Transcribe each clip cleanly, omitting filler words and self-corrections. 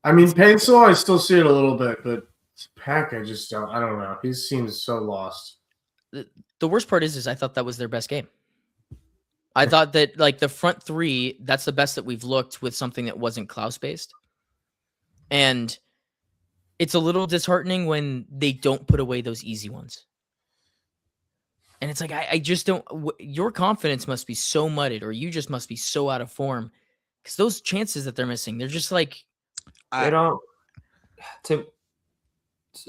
I mean, Paintsil, I still see it a little bit, but Peck, I don't know. He seems so lost. The worst part is I thought that was their best game. I thought that like the front three, that's the best that we've looked with something that wasn't Klaus based. And it's a little disheartening when they don't put away those easy ones. And it's like, I just don't, your confidence must be so mudded, or you just must be so out of form. Because those chances that they're missing, they're just like, they don't.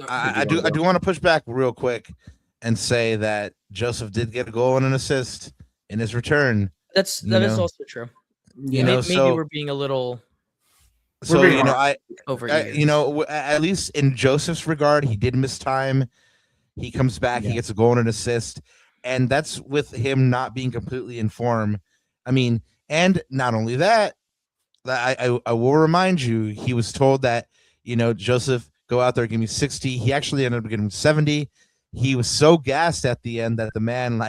I do want to push back real quick and say that Joseph did get a goal and an assist in his return. That is also true. Yeah, maybe we're being a little. So over at least in Joseph's regard, he did miss time. He comes back, he gets a goal and an assist, and that's with him not being completely in form. I mean, and not only that, I will remind you, he was told that, Joseph, go out there, give me 60. He actually ended up getting 70. He was so gassed at the end that the man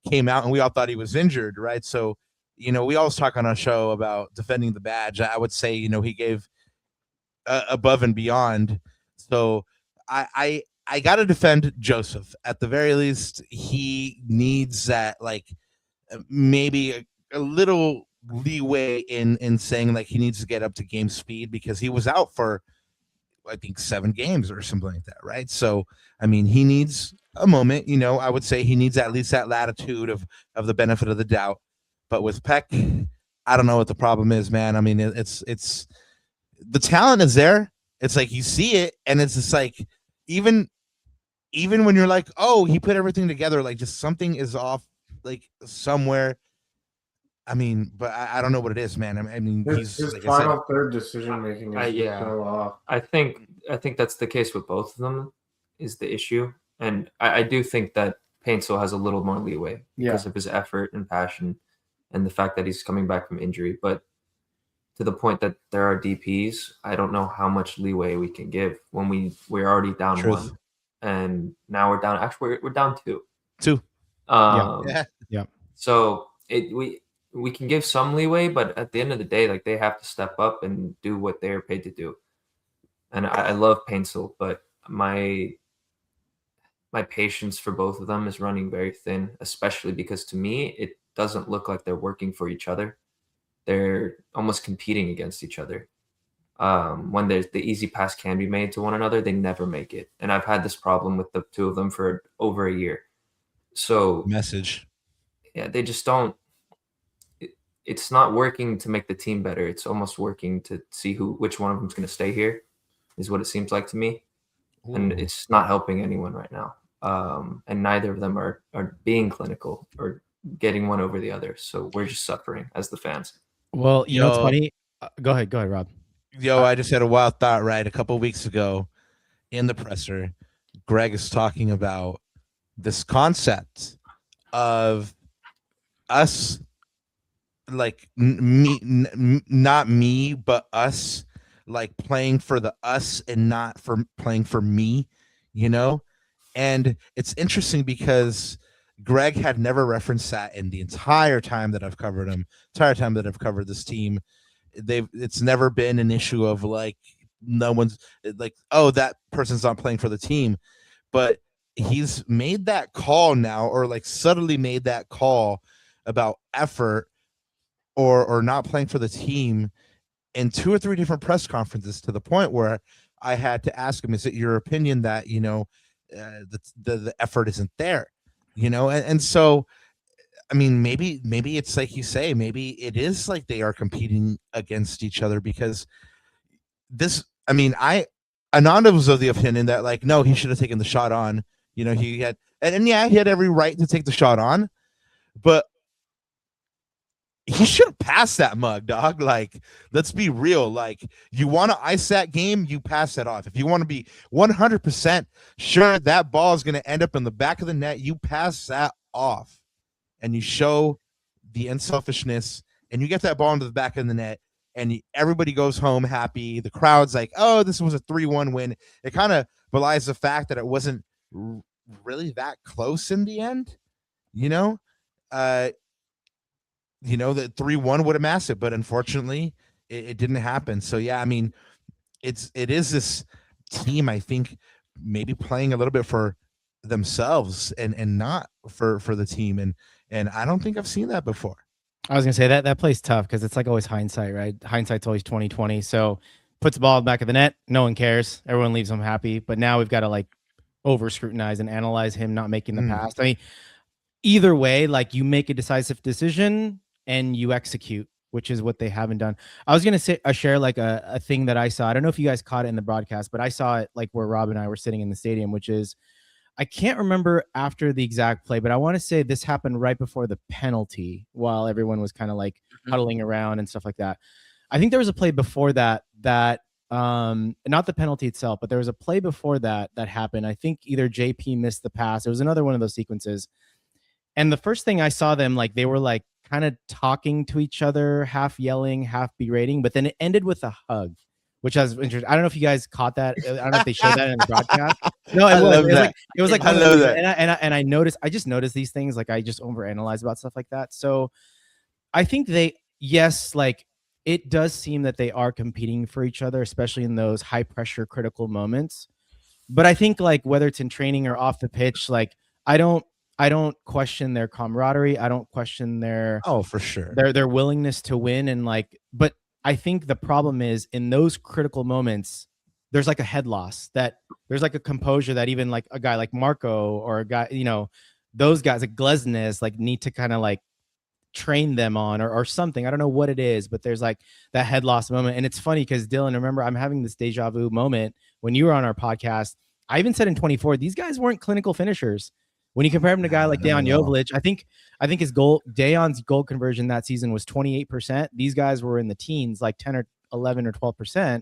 came out and we all thought he was injured, right? So, we always talk on our show about defending the badge. I would say, he gave above and beyond. So I got to defend Joseph. At the very least, he needs that, maybe a little leeway in saying he needs to get up to game speed, because he was out for, I think, 7 games or something like that, right? So, I mean, he needs a moment. I would say he needs at least that latitude of the benefit of the doubt. But with Peck, I don't know what the problem is, man. I mean, it's the talent is there. It's like you see it, and it's just like even when you're like, oh, he put everything together, just something is off, somewhere. I mean, but I don't know what it is, man. I mean, his final third decision making is so off. I think that's the case with both of them. Is the issue, and I do think that Paintsil has a little more leeway because of his effort and passion, and the fact that he's coming back from injury. But to the point that there are DPs, I don't know how much leeway we can give when we're already down 1, and now we're down. Actually, we're down 2. 2. Yeah. So we can give some leeway, but at the end of the day, they have to step up and do what they're paid to do. And I love Paintsil, but my patience for both of them is running very thin, especially because to me, it doesn't look like they're working for each other. They're almost competing against each other. When the easy pass can be made to one another, they never make it. And I've had this problem with the two of them for over a year. So yeah, they just don't. It's not working to make the team better. It's almost working to see which one of them is going to stay here, is what it seems like to me. Ooh. And it's not helping anyone right now. And neither of them are being clinical or getting one over the other. So we're just suffering as the fans. Well, you know what's funny? Go ahead, Rob. I just had a wild thought, right? A couple of weeks ago in the presser, Greg is talking about this concept of us, not me, but us, playing for the us and not for playing for me, And it's interesting because Greg had never referenced that in the entire time that I've covered him, entire time that I've covered this team. It's never been an issue of no one's oh, that person's not playing for the team. But he's made that call now, or subtly made that call about effort or not playing for the team in 2 or 3 different press conferences, to the point where I had to ask him, is it your opinion that, the effort isn't there, and so, I mean, maybe it's like you say, maybe it is they are competing against each other, because Ananda was of the opinion that no, he should have taken the shot on, he had, and yeah, he had every right to take the shot on, but he should have passed that mug, dog. Let's be real. You want to ice that game, you pass that off. If you want to be 100% sure that ball is going to end up in the back of the net, you pass that off, and you show the unselfishness, and you get that ball into the back of the net, and everybody goes home happy. The crowd's like, oh, this was a 3-1 win. It kind of belies the fact that it wasn't really that close in the end, the 3-1 would have massed it, but unfortunately it didn't happen. So yeah, I mean, it is this team, I think, maybe playing a little bit for themselves and not for the team, and I don't think I've seen that before. I was gonna say that plays tough because it's like always hindsight, right? Hindsight's always 20/20. So puts the ball in the back of the net, no one cares, everyone leaves him happy. But now we've got to like over scrutinize and analyze him not making the pass. I mean, either way, like you make a decisive decision and you execute, which is what they haven't done. I was gonna say share like a thing that I saw. I don't know if you guys caught it in the broadcast, but I saw it like where Rob and I were sitting in the stadium, which is I can't remember after the exact play, but I want to say this happened right before the penalty while everyone was kind of like huddling around and stuff like that. I think there was a play before that not the penalty itself, but there was a play before that happened. I think either JP missed the pass. It was another one of those sequences. And the first thing I saw them, like they were like kind of talking to each other, half yelling, half berating, but then it ended with a hug, which was interesting. I don't know if you guys caught that. I don't know if they showed that in the broadcast. No, it was like I love that. And I just noticed these things. Like I just overanalyze about stuff like that. So I think like it does seem that they are competing for each other, especially in those high pressure critical moments. But I think like whether it's in training or off the pitch, like I don't question their camaraderie. I don't question their for sure their willingness to win. And like, but I think the problem is in those critical moments, there's like a head loss, that there's like a composure that even like a guy like Marco or a guy, those guys like Glesnes like need to kind of like train them on or something. I don't know what it is, but there's like that head loss moment. And it's funny because Dylan, remember, I'm having this deja vu moment when you were on our podcast. I even said in 24, these guys weren't clinical finishers. When you compare him to a guy like Dejan Joveljic, I think Dejan's goal conversion that season was 28%. These guys were in the teens, like 10 or 11 or 12%.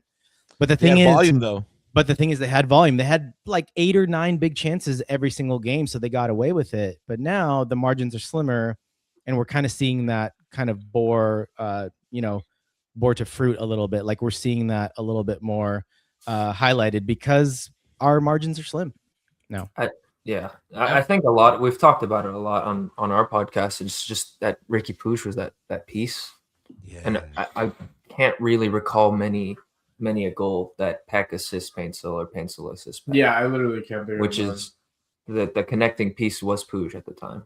But the thing is, volume though. But the thing is, they had volume. They had like 8 or 9 big chances every single game, so they got away with it. But now the margins are slimmer, and we're kind of seeing that kind of bore to fruit a little bit. Like we're seeing that a little bit more highlighted because our margins are slim now. I think a lot. We've talked about it a lot on our podcast. It's just that Ricky Puig was that piece, and I can't really recall many a goal that Peck assists Paintsil or Paintsil assists Peck. Yeah, I literally can't think. Which is the connecting piece was Puig at the time.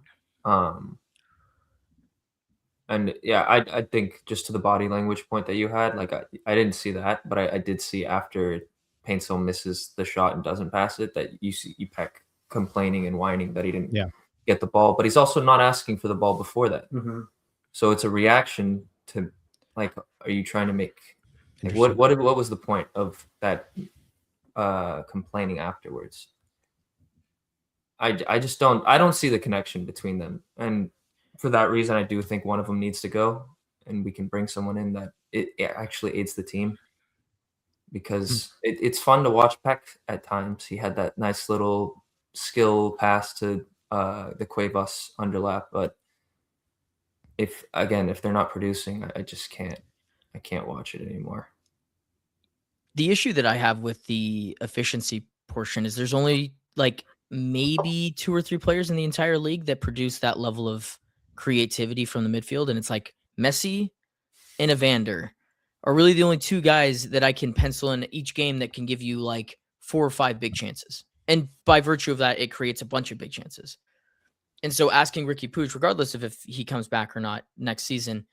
And yeah, I think just to the body language point that you had, like I didn't see that, but I did see after Paintsil misses the shot and doesn't pass it, that you see Peck complaining and whining that he didn't get the ball, but he's also not asking for the ball before that. Mm-hmm. So it's a reaction to, like, are you trying to make like, what was the point of that complaining afterwards? I don't see the connection between them, and for that reason I do think one of them needs to go, and we can bring someone in that it actually aids the team, because it's fun to watch Peck at times. He had that nice little skill pass to the Cuevas underlap, but if they're not producing, I just can't watch it anymore. The issue that I have with the efficiency portion is there's only like maybe 2 or 3 players in the entire league that produce that level of creativity from the midfield, and it's like Messi and Evander are really the only 2 guys that I can pencil in each game that can give you like 4 or 5 big chances. And by virtue of that, it creates a bunch of big chances. And so asking Ricky Puig, regardless of if he comes back or not next season,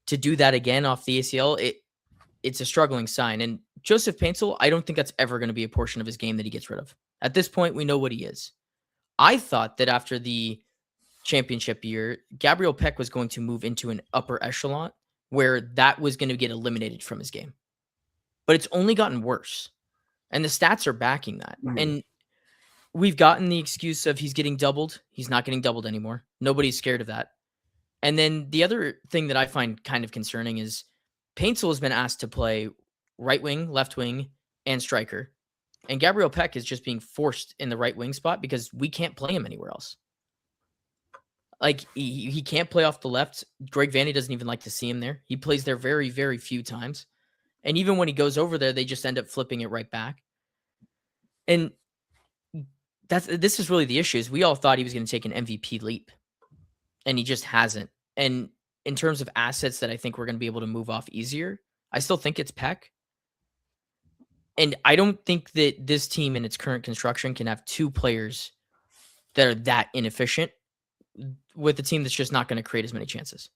to do that again off the ACL, it's a struggling sign. And Joseph Paintsil, I don't think that's ever going to be a portion of his game that he gets rid of. At this point, we know what he is. I thought that after the championship year, Gabriel Peck was going to move into an upper echelon where that was going to get eliminated from his game. But it's only gotten worse. And the stats are backing that. Mm-hmm. And we've gotten the excuse of he's getting doubled. He's not getting doubled anymore. Nobody's scared of that. And then the other thing that I find kind of concerning is Paintsil has been asked to play right wing, left wing, and striker. And Gabriel Peck is just being forced in the right wing spot because we can't play him anywhere else. Like, he can't play off the left. Greg Vanney doesn't even like to see him there. He plays there very, very few times. And even when he goes over there, they just end up flipping it right back. And this is really the issue, is we all thought he was going to take an MVP leap. And he just hasn't. And in terms of assets that I think we're going to be able to move off easier, I still think it's Peck. And I don't think that this team in its current construction can have two players that are that inefficient with a team that's just not going to create as many chances.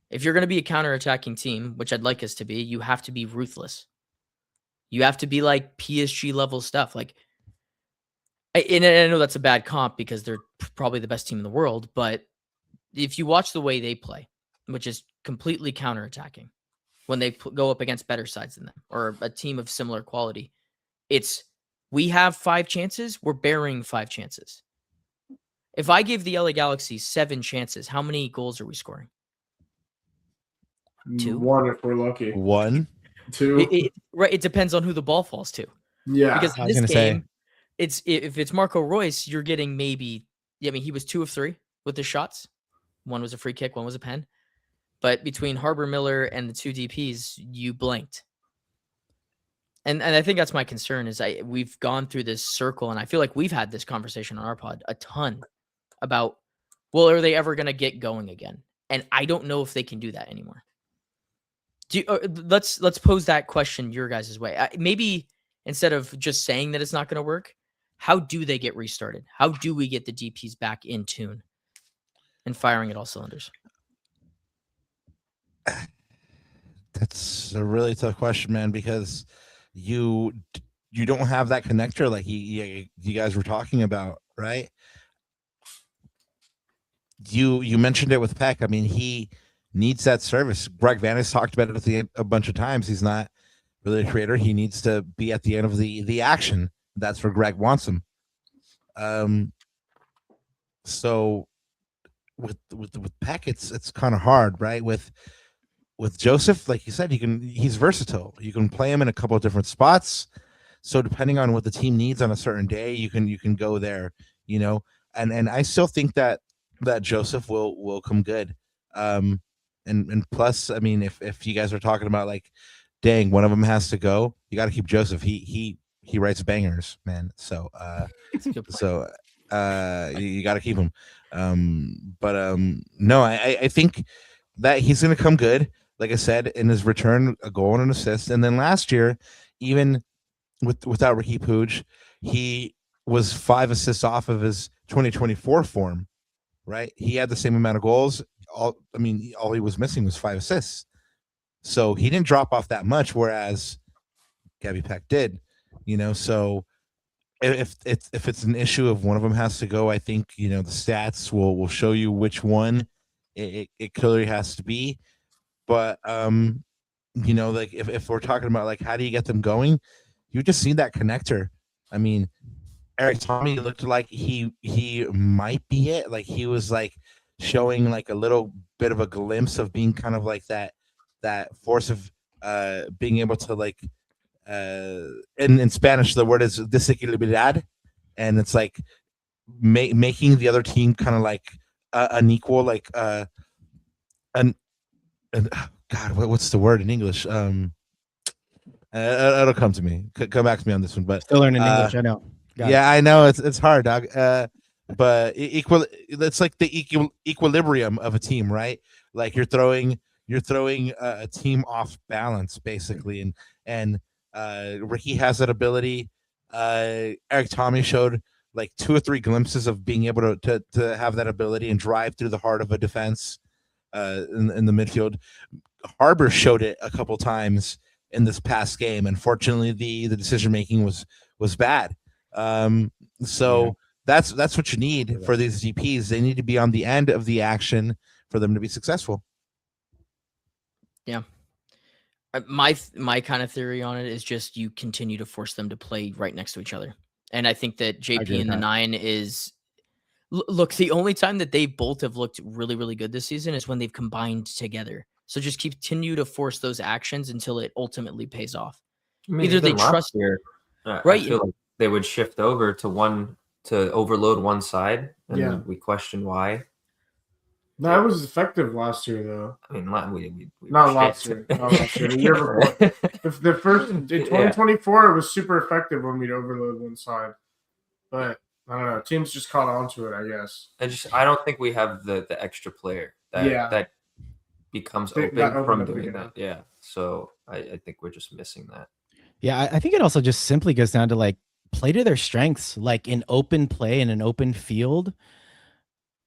If you're going to be a counterattacking team, which I'd like us to be, you have to be ruthless. You have to be like PSG level stuff. Like, and I know that's a bad comp because they're probably the best team in the world, but if you watch the way they play, which is completely counterattacking, when they go up against better sides than them or a team of similar quality, it's we have 5 chances, we're burying 5 chances. If I give the LA Galaxy 7 chances, how many goals are we scoring? 2? 1 if we're lucky. 1. 2. It depends on who the ball falls to. Yeah. Because I in was this gonna say. game, if it's Marco Royce, you're getting maybe. I mean, he was 2 of 3 with his shots. 1 was a free kick, 1 was a pen. But between Harbor Miller and the 2 DPs, you blinked. And I think that's my concern is we've gone through this circle, and I feel like we've had this conversation on our pod a ton about, well, are they ever going to get going again? And I don't know if they can do that anymore. Let's pose that question your guys' way. Maybe instead of just saying that it's not going to work, how do they get restarted? How do we get the DPs back in tune and firing at all cylinders? That's a really tough question, man, because you don't have that connector like you guys were talking about, right? You mentioned it with Peck. I mean, he needs that service. Greg Van has talked about it a bunch of times. He's not really a creator. He needs to be at the end of the action. That's where Greg wants him. So with Peck, it's kind of hard, right? With Joseph, like you said, he's versatile. You can play him in a couple of different spots. So depending on what the team needs on a certain day, you can go there, you know. And I still think that Joseph will come good. And plus, I mean, if you guys are talking about like, dang, one of them has to go, you got to keep Joseph. He writes bangers, man. So you got to keep him. No, I think that he's going to come good. Like I said, in his return, a goal and an assist. And then last year, even without Ricky Puig, he was 5 assists off of his 2024 form, right? He had the same amount of goals. All he was missing was 5 assists. So he didn't drop off that much, whereas Gabby Peck did, you know. So if it's an issue of one of them has to go, I think, you know, the stats will show you which one it clearly has to be. But you know, like if we're talking about like how do you get them going, you just need that connector. I mean, Eric Tommy looked like he might be it. Like he was like showing like a little bit of a glimpse of being kind of like that force of being able to like in Spanish the word is desequilibrar, and it's like making the other team kind of like unequal, like God, what's the word in English? It'll come to me. Come back to me on this one. But Still learning English. I know. Got yeah, I know it's hard, dog. But it's like the equilibrium of a team, right? Like you're throwing a team off balance basically, and Ricky has that ability. Eric Tommy showed like 2 or 3 glimpses of being able to have that ability and drive through the heart of a defense in the midfield. Harbor showed it a couple times in this past game. Unfortunately, the decision making was bad. So that's what you need for these DPs. They need to be on the end of the action for them to be successful. Yeah. My kind of theory on it is just you continue to force them to play right next to each other. And I think that JP and the 9 is look, the only time that they both have looked really, really good this season is when they've combined together. So just continue to force those actions until it ultimately pays off. I mean, Either they even last trust year, right. I feel like they would shift over to overload one side, and we question why. No, it was effective last year, though. I mean, we not last year. Not last year. The year before. The first in 2024, it was super effective when we'd overload one side. But I don't know. Teams just caught on to it, I guess. I don't think we have the extra player that becomes open from doing that. Yeah. So I think we're just missing that. Yeah, I think it also just simply goes down to like play to their strengths. Like in open play in an open field,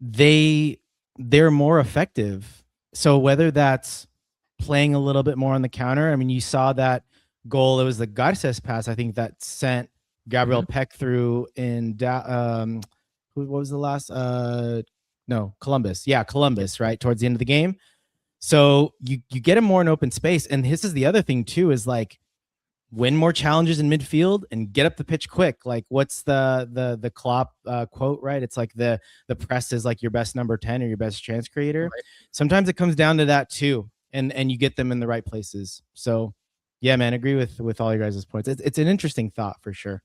they're more effective. So whether that's playing a little bit more on the counter, I mean, you saw that goal. It was the Garces pass, I think, that sent Gabriel Peck through in what was the last no, Columbus. Yeah, Columbus, right? Towards the end of the game. So you get him more in open space. And this is the other thing too, is like win more challenges in midfield and get up the pitch quick. Like what's the Klopp quote, right? It's like the press is like your best number 10 or your best chance creator. Right. Sometimes it comes down to that too. And you get them in the right places. So yeah, man, agree with all your guys' points. It's an interesting thought for sure.